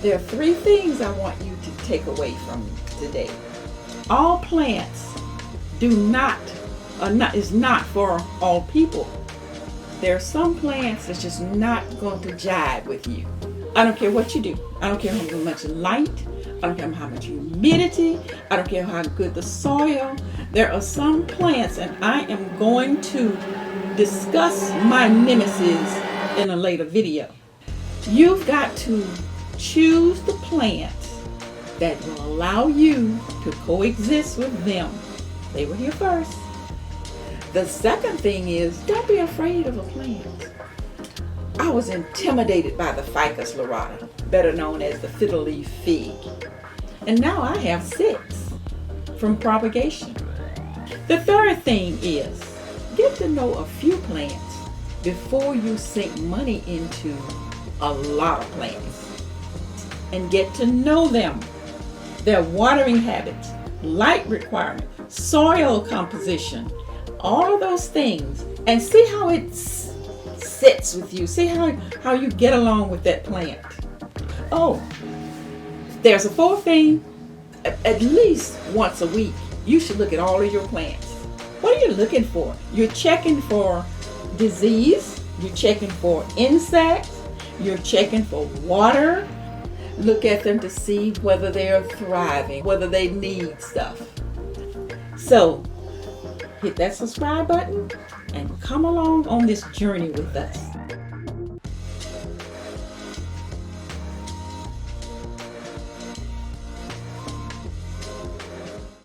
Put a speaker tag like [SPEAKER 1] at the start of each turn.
[SPEAKER 1] There are three things I want you to take away from today. All plants is not for all people. There are some plants that's just not going to jive with you. I don't care what you do. I don't care how much light. I don't care how much humidity. I don't care how good the soil. There are some plants, and I am going to discuss my nemesis in a later video. You've got to choose the plants that will allow you to coexist with them. They were here first. The second thing is, don't be afraid of a plant. I was intimidated by the Ficus Lyrata, better known as the fiddle-leaf fig. And now I have 6 from propagation. The third thing is, get to know a few plants before you sink money into a lot of plants. And get to know them, their watering habits, light requirement, soil composition, all of those things, and see how it sits with you. See how you get along with that plant. Oh, there's a fourth thing. At least once a week, you should look at all of your plants. What are you looking for? You're checking for disease. You're checking for insects. You're checking for water. Look at them to see whether they're thriving, whether they need stuff. So, hit that subscribe button and come along on this journey with us.